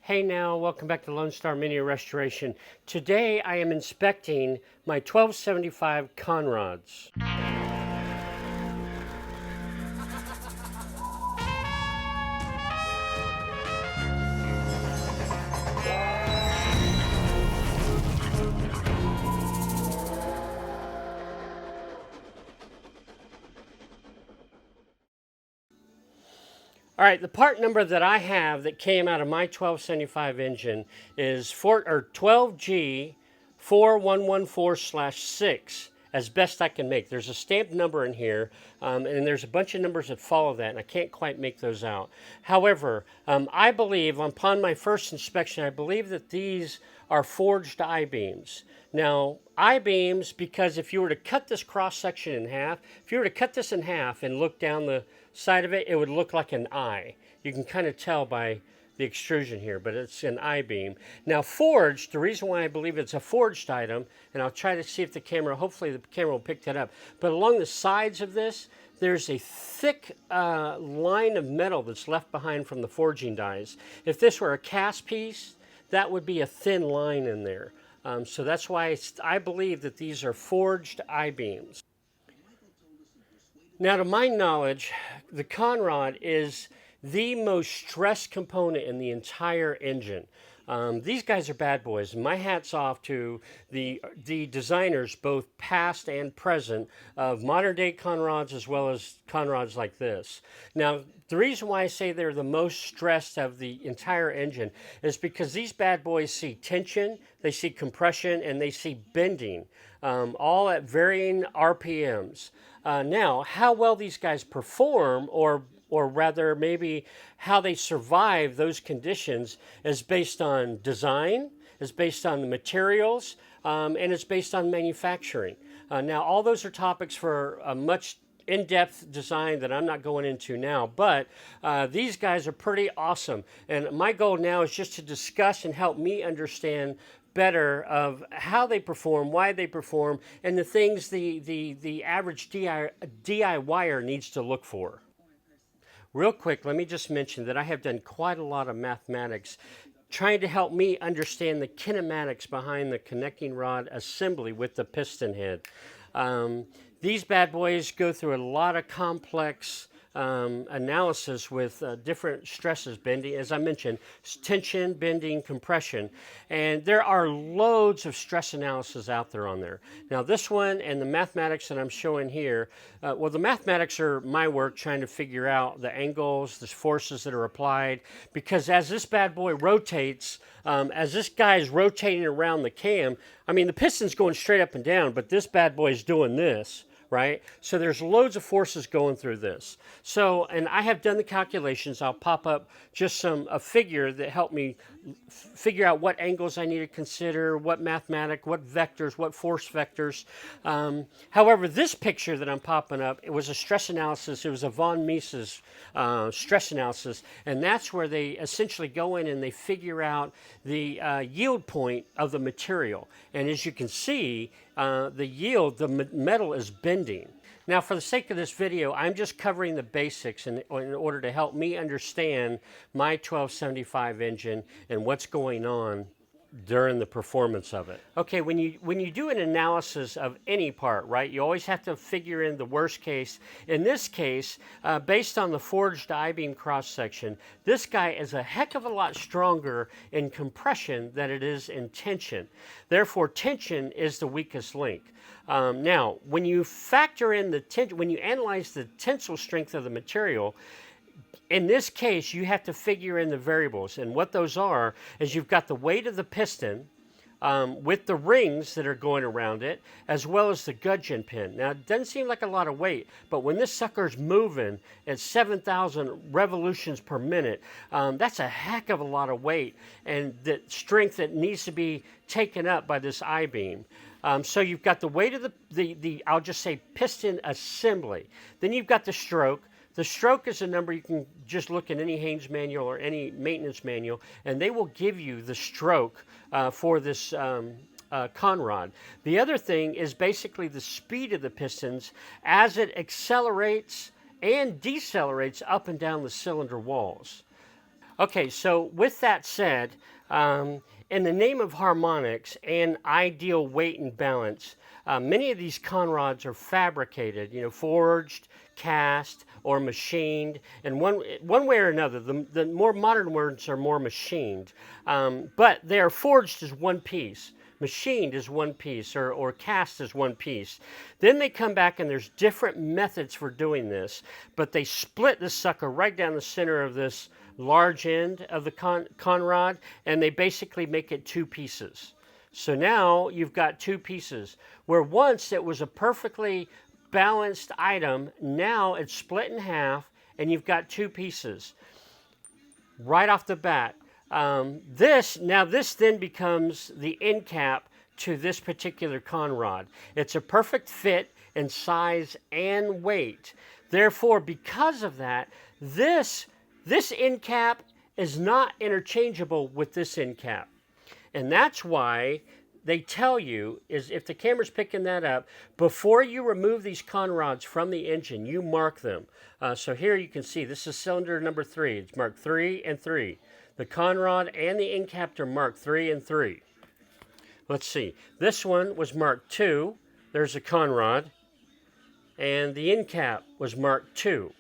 Hey now, welcome back to Lone Star Mini Restoration. Today I am inspecting my 1275 Conrods. All right, the part number that I have that came out of my 1275 engine is 12G 4114/6, as best I can make. There's a stamped number in here, and there's a bunch of numbers that follow that, and I can't quite make those out. However, I believe, upon my first inspection, I believe that these are forged I-beams. Now, I-beams, because if you were to cut this cross section in half, if you were to cut this in half and look down the side of it, it would look like an eye. You can kind of tell by the extrusion here, but it's an I-beam. Now forged, the reason why I believe it's a forged item, and I'll try to see if the camera, hopefully the camera will pick that up, but along the sides of this, there's a thick line of metal that's left behind from the forging dies. If this were a cast piece, that would be a thin line in there. So that's why I believe that these are forged I-beams. Now, to my knowledge, the Conrod is the most stressed component in the entire engine. These guys are bad boys. My hat's off to the designers, both past and present, of modern day Conrods as well as Conrods like this. Now, the reason why I say they're the most stressed of the entire engine is because these bad boys see tension, they see compression, and they see bending, all at varying RPMs. Now, how well these guys perform, or rather maybe how they survive those conditions, is based on design, is based on the materials, and it's based on manufacturing. Now, all those are topics for a much in-depth design that I'm not going into now, but these guys are pretty awesome. And my goal now is just to discuss and help me understand better of how they perform, why they perform, and the things the average DIYer needs to look for. Real quick, let me just mention that I have done quite a lot of mathematics trying to help me understand the kinematics behind the connecting rod assembly with the piston head. These bad boys go through a lot of complex analysis with different stresses, bending, as I mentioned, tension, bending, compression, and there are loads of stress analysis out there on there. Now this one and the mathematics that I'm showing here, well, the mathematics are my work trying to figure out the angles, the forces that are applied, because as this bad boy rotates, as this guy is rotating around the cam, I mean the piston's going straight up and down, but this bad boy is doing this. Right? So there's loads of forces going through this. So, and I have done the calculations. I'll pop up just a figure that helped me figure out what angles I need to consider, what mathematic, what vectors, what force vectors. However, this picture that I'm popping up, it was a stress analysis. It was a von Mises stress analysis, and that's where they essentially go in and they figure out the yield point of the material. And as you can see, the yield, the metal is bending. Now, for the sake of this video, I'm just covering the basics in order to help me understand my 1275 engine and what's going on during the performance of it. Okay, when you do an analysis of any part, right, you always have to figure in the worst case. In this case, based on the forged I-beam cross section, this guy is a heck of a lot stronger in compression than it is in tension. Therefore, tension is the weakest link. Now, when you factor in the tension, when you analyze the tensile strength of the material, in this case, you have to figure in the variables, and what those are is you've got the weight of the piston with the rings that are going around it, as well as the gudgeon pin. Now, it doesn't seem like a lot of weight, but when this sucker's moving at 7,000 revolutions per minute, that's a heck of a lot of weight and the strength that needs to be taken up by this I-beam. So you've got the weight of the I'll just say piston assembly. Then you've got the stroke. The stroke is a number you can just look in any Haynes manual or any maintenance manual, and they will give you the stroke for this Conrod. The other thing is basically the speed of the pistons as it accelerates and decelerates up and down the cylinder walls. Okay, so with that said, in the name of harmonics and ideal weight and balance, many of these conrods are fabricated, forged, cast, or machined, and one way or another. The more modern ones are more machined, but they are forged as one piece. Machined is one piece, or cast is one piece. Then they come back and there's different methods for doing this, but they split the sucker right down the center of this large end of the conrod, and they basically make it two pieces. So now you've got two pieces where once it was a perfectly balanced item, now it's split in half and you've got two pieces right off the bat. This then becomes the end cap to this particular conrod. It's a perfect fit in size and weight. Therefore, because of that, this end cap is not interchangeable with this end cap. And that's why they tell you, is if the camera's picking that up, before you remove these conrods from the engine, you mark them. So here you can see this is cylinder number 3. It's marked 3 and 3. The conrod and the end cap are marked 3 and 3. Let's see. This one was marked 2. There's a conrod. And the end cap was marked 2.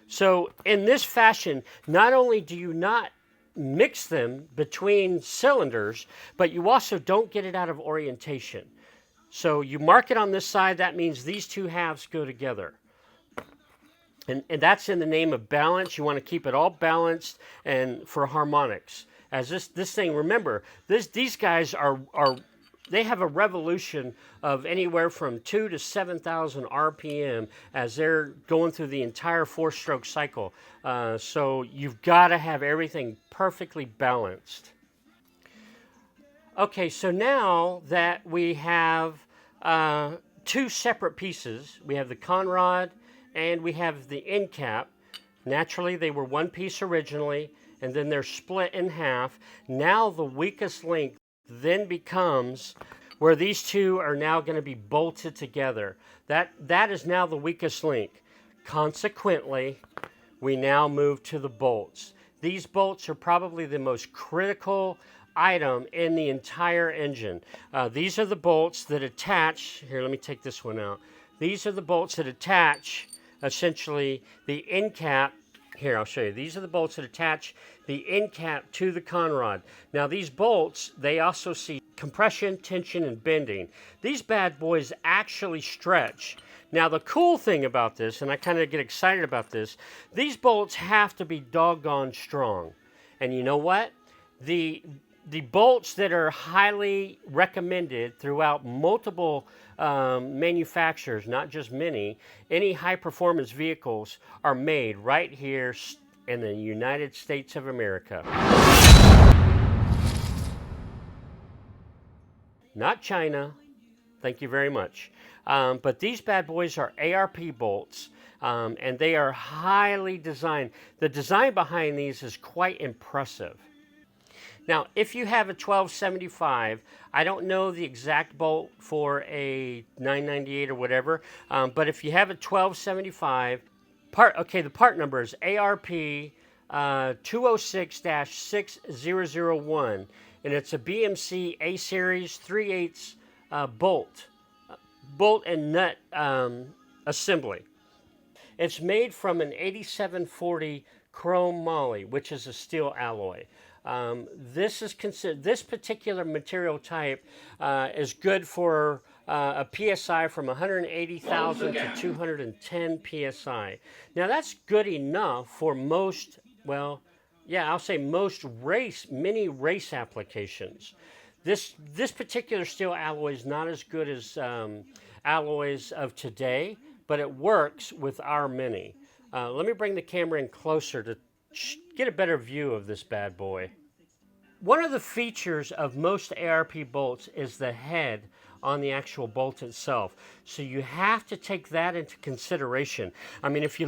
So in this fashion, not only do you not mix them between cylinders, but you also don't get it out of orientation. So you mark it on this side, that means these two halves go together. And that's in the name of balance. You want to keep it all balanced and for harmonics. As this thing, remember, these guys they have a revolution of anywhere from 2 to 7,000 RPM as they're going through the entire 4-stroke cycle. So you've got to have everything perfectly balanced. Okay, so now that we have two separate pieces, we have the conrod and we have the end cap. Naturally, they were one piece originally, and then they're split in half. Now the weakest link then becomes where these two are now going to be bolted together. That is now the weakest link. Consequently, we now move to the bolts. These bolts are probably the most critical item in the entire engine. These are the bolts that attach, here let me take this one out. These are the bolts that attach essentially the end cap. Here, I'll show you. These are the bolts that attach the end cap to the conrod. Now these bolts, they also see compression, tension, and bending. These bad boys actually stretch. Now the cool thing about this, and I kind of get excited about this, these bolts have to be doggone strong. And you know what? The bolts that are highly recommended throughout multiple manufacturers, not just many, any high performance vehicles are made right here in the United States of America. Not China, thank you very much. But these bad boys are ARP bolts, and they are highly designed. The design behind these is quite impressive. Now, if you have a 1275, I don't know the exact bolt for a 998 or whatever, but if you have a 1275, the part number is ARP 206-6001, and it's a BMC A Series 3/8 bolt and nut assembly. It's made from an 8740 chrome moly, which is a steel alloy. This particular material type is good for a PSI from 180,000 to 210 PSI. Now that's good enough for most, well, yeah, I'll say most mini race applications. This particular steel alloy is not as good as alloys of today, but it works with our Mini. Let me bring the camera in closer to get a better view of this bad boy. One of the features of most ARP bolts is the head on the actual bolt itself. So you have to take that into consideration. I mean, if you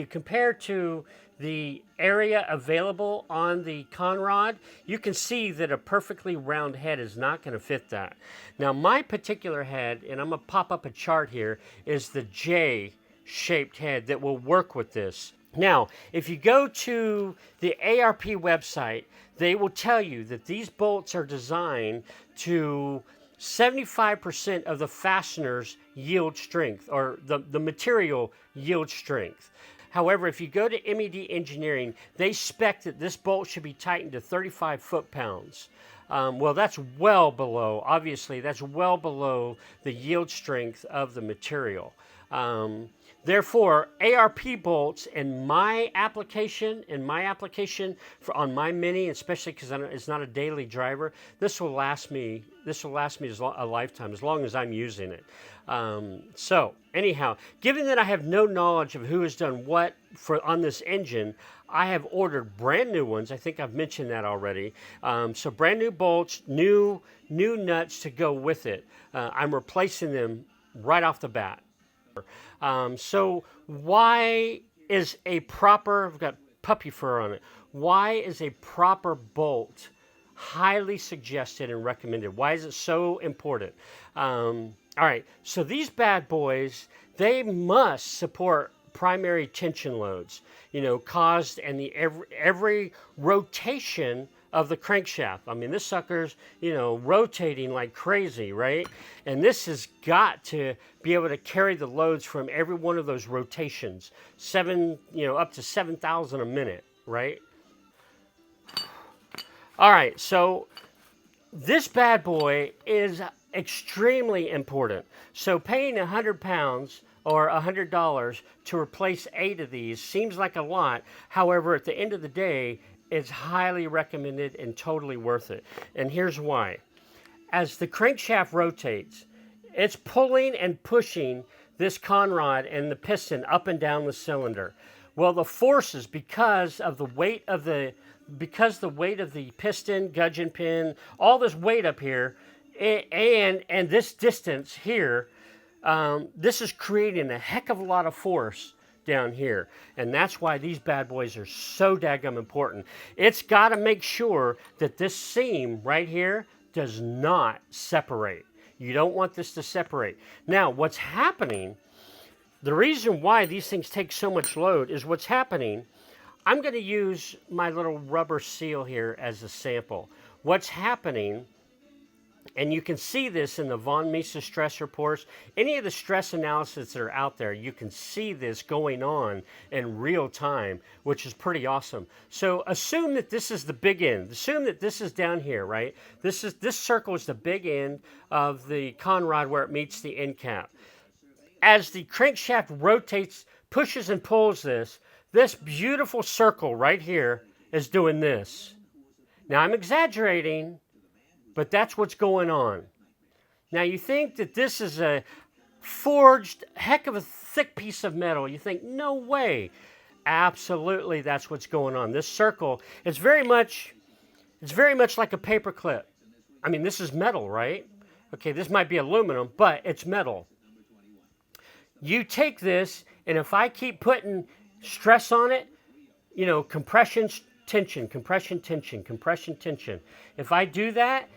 compare to the area available on the conrod, you can see that a perfectly round head is not going to fit that. Now, my particular head, and I'm going to pop up a chart here, is the J-shaped head that will work with this. Now, if you go to the ARP website, they will tell you that these bolts are designed to 75% of the fasteners yield strength, or the material yield strength. However, if you go to MED Engineering, they spec that this bolt should be tightened to 35 foot-pounds. Well, that's well below, obviously, that's well below the yield strength of the material. Therefore, ARP bolts in my application, on my Mini, especially because it's not a daily driver, this will last me. A lifetime, as long as I'm using it. So anyhow, given that I have no knowledge of who has done what on this engine, I have ordered brand new ones. I think I've mentioned that already. So brand new bolts, new nuts to go with it. I'm replacing them right off the bat. So why is a proper, I've got puppy fur on it, why is a proper bolt highly suggested and recommended? Why is it so important? All right, so these bad boys, they must support primary tension loads, caused in every rotation of the crankshaft. I mean, this sucker's, rotating like crazy, right? And this has got to be able to carry the loads from every one of those rotations, up to 7,000 a minute, right? All right, so this bad boy is extremely important. So paying 100 pounds or $100 to replace 8 of these seems like a lot. However, at the end of the day, it's highly recommended and totally worth it. And here's why. As the crankshaft rotates, it's pulling and pushing this conrod and the piston up and down the cylinder. Well, the forces, because the weight of the piston, gudgeon pin, all this weight up here, and this distance here, this is creating a heck of a lot of force down here. And that's why these bad boys are so daggum important. It's got to make sure that this seam right here does not separate. You don't want this to separate. Now, what's happening, the reason why these things take so much load is what's happening. I'm going to use my little rubber seal here as a sample. What's happening, and you can see this in the von Mises stress reports, any of the stress analysis that are out there, you can see this going on in real time, which is pretty awesome. So assume that this is the big end. Assume that this is down here, right? This circle is the big end of the conrod where it meets the end cap. As the crankshaft rotates, pushes and pulls this beautiful circle right here is doing this. Now I'm exaggerating, but that's what's going on. Now you think that this is a forged heck of a thick piece of metal. You think, no way. Absolutely, that's what's going on. This circle is very much like a paper clip. I mean, this is metal, right? Okay, this might be aluminum, but it's metal. You take this, and if I keep putting stress on it, compression, tension, compression, tension, compression, tension. If I do that,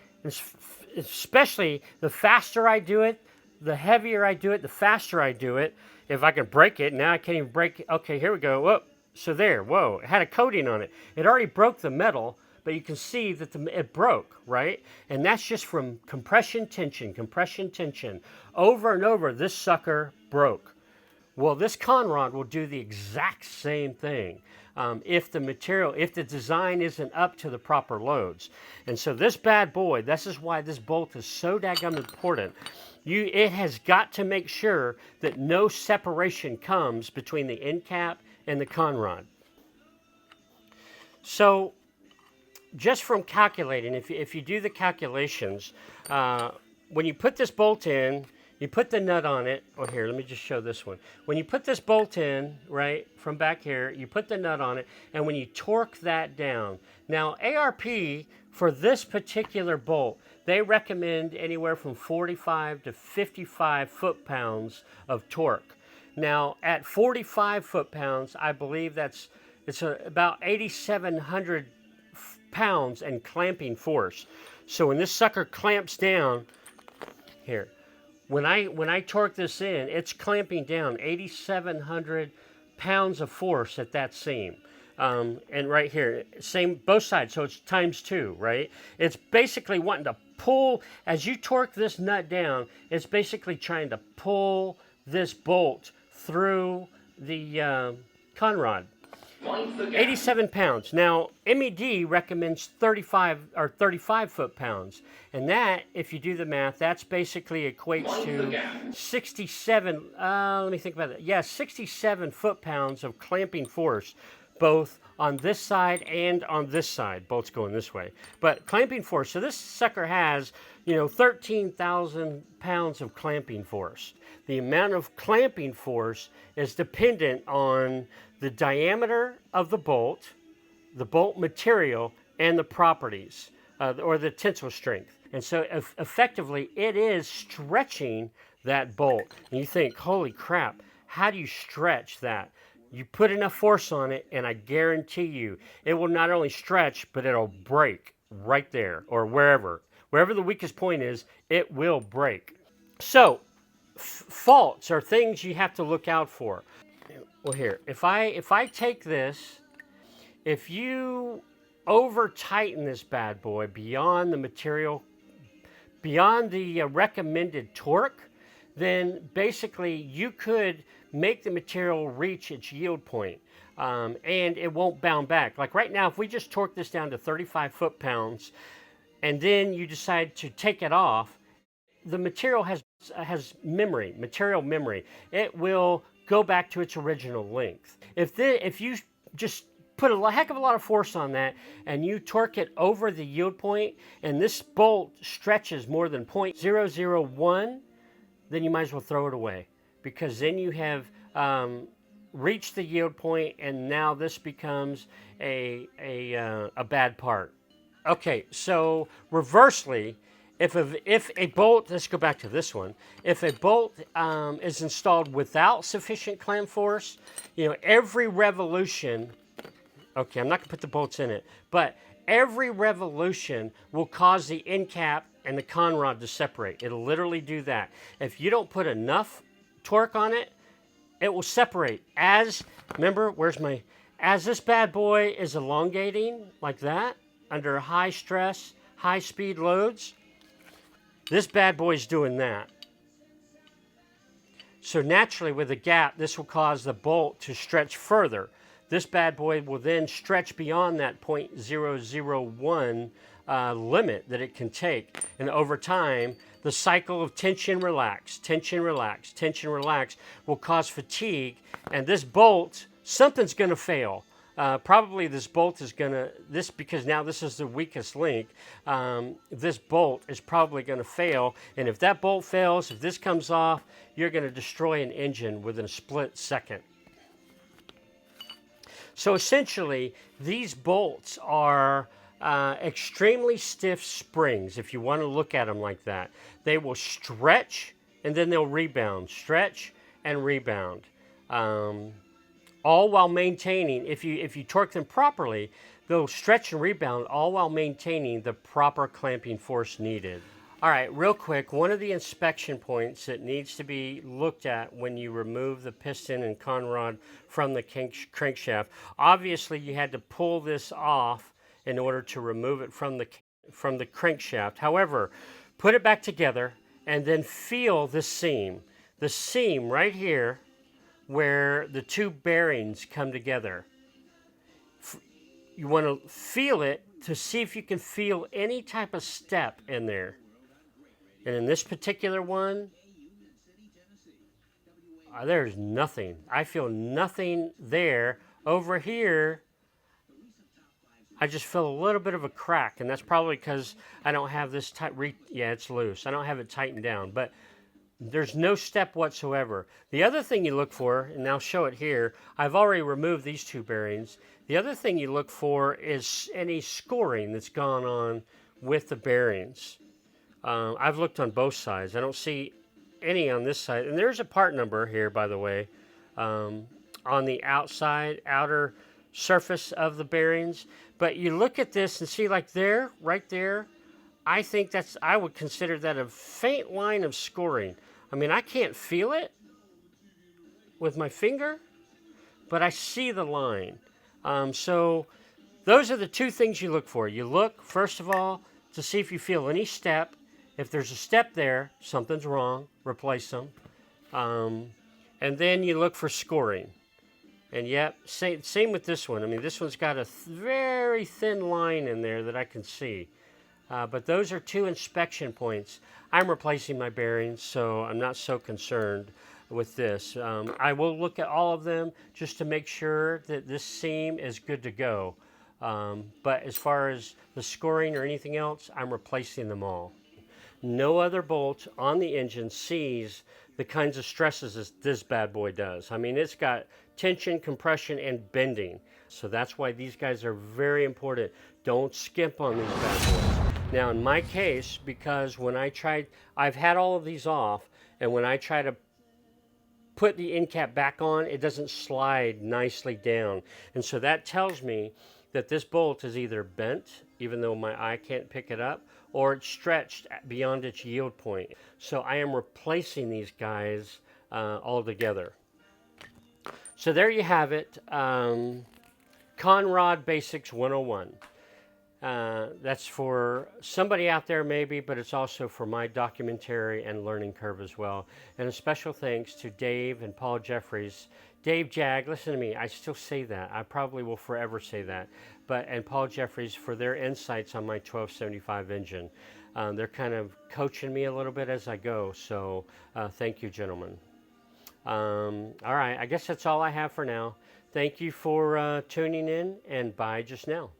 especially the faster I do it, the heavier I do it, the faster I do it. If I can break it, now I can't even break it. Okay, here we go. Whoa. So there, whoa, it had a coating on it. It already broke the metal, but you can see that it broke, right? And that's just from compression, tension, over and over, this sucker broke. Well, this conrod will do the exact same thing if the design isn't up to the proper loads. And so this bad boy, this is why this bolt is so daggum important. It has got to make sure that no separation comes between the end cap and the conrod. So just from calculating, if you do the calculations, when you put this bolt in, you put the nut on it. Oh, here, let me just show this one. When you put this bolt in, right, from back here, you put the nut on it, and when you torque that down. Now, ARP, for this particular bolt, they recommend anywhere from 45 to 55 foot-pounds of torque. Now, at 45 foot-pounds, I believe it's about 8,700 pounds and clamping force. So when this sucker clamps down, here, when I torque this in, it's clamping down 8,700 pounds of force at that seam. And right here, same both sides, so it's times 2, right? It's basically wanting to pull, as you torque this nut down, it's basically trying to pull this bolt through the conrod. 87 pounds. Now, MED recommends 35 or 35 foot-pounds. And that, if you do the math, that's basically equates to 67, let me think about it. Yeah, 67 foot-pounds of clamping force, both on this side and on this side. Bolts going this way. But clamping force, so this sucker has, 13,000 pounds of clamping force. The amount of clamping force is dependent on the diameter of the bolt material, and the properties, or the tensile strength. And so effectively, it is stretching that bolt. And you think, holy crap, how do you stretch that? You put enough force on it, and I guarantee you, it will not only stretch, but it'll break right there, or wherever. Wherever the weakest point is, it will break. So, faults are things you have to look out for. Well, here, if I take this, if you over tighten this bad boy beyond the material, beyond the recommended torque, then basically you could make the material reach its yield point, and it won't bound back. Like right now, if we just torque this down to 35 foot-pounds, and then you decide to take it off, the material has material memory. It will go back to its original length. If you just put a heck of a lot of force on that and you torque it over the yield point, and this bolt stretches more than 0.001, then you might as well throw it away, because then you have reached the yield point, and now this becomes a bad part. Okay, so reversely, if a bolt, let's go back to this one. If a bolt is installed without sufficient clamp force, every revolution, okay, I'm not gonna put the bolts in it, but every revolution will cause the end cap and the conrod to separate. It'll literally do that. If you don't put enough torque on it, it will separate. Remember, as this bad boy is elongating like that, under high stress, high speed loads, this bad boy's doing that. So naturally, with a gap, this will cause the bolt to stretch further. This bad boy will then stretch beyond that 0.001 limit that it can take. And over time, the cycle of tension, relax, tension, relax, tension, relax will cause fatigue. And this bolt, something's going to fail. Probably this bolt is because now this is the weakest link, this bolt is probably going to fail. And if that bolt fails, if this comes off, you're going to destroy an engine within a split second. So essentially, these bolts are extremely stiff springs, if you want to look at them like that. They will stretch, and then they'll rebound, stretch and rebound. All while maintaining, if you torque them properly, they'll stretch and rebound, all while maintaining the proper clamping force needed. All right, real quick, one of the inspection points that needs to be looked at when you remove the piston and conrod from the crankshaft, obviously you had to pull this off in order to remove it from the crankshaft. However, put it back together and then feel the seam. The seam right here, where the two bearings come together. You want to feel it to see if you can feel any type of step in there. And in this particular one, there's nothing. I feel nothing there. Over here, I just feel a little bit of a crack, and that's probably because I don't have this tight. Yeah, it's loose. I don't have it tightened down, but there's no step whatsoever. The other thing you look for, and I'll show it here, I've already removed these two bearings. The other thing you look for is any scoring that's gone on with the bearings. I've looked on both sides. I don't see any on this side. And there's a part number here, by the way, on the outer surface of the bearings. But you look at this and see, like there, right there, I would consider that a faint line of scoring. I mean, I can't feel it with my finger, but I see the line. So those are the two things you look for. You look, first of all, to see if you feel any step. If there's a step there, something's wrong, replace them. And then you look for scoring. And yep, same with this one. I mean, this one's got a very thin line in there that I can see. But those are two inspection points. I'm replacing my bearings, so I'm not so concerned with this. I will look at all of them just to make sure that this seam is good to go. But as far as the scoring or anything else, I'm replacing them all. No other bolt on the engine sees the kinds of stresses this bad boy does. I mean, it's got tension, compression, and bending. So that's why these guys are very important. Don't skimp on these bad boys. Now, in my case, because when I've had all of these off, and when I try to put the end cap back on, it doesn't slide nicely down. And so that tells me that this bolt is either bent, even though my eye can't pick it up, or it's stretched beyond its yield point. So I am replacing these guys altogether. So there you have it. Conrod Basics 101. That's for somebody out there maybe, but it's also for my documentary and learning curve as well. And a special thanks to Dave and Paul Jeffries. Dave Jag, listen to me, I still say that. I probably will forever say that. And Paul Jeffries for their insights on my 1275 engine. They're kind of coaching me a little bit as I go, so thank you, gentlemen. All right, I guess that's all I have for now. Thank you for tuning in, and bye just now.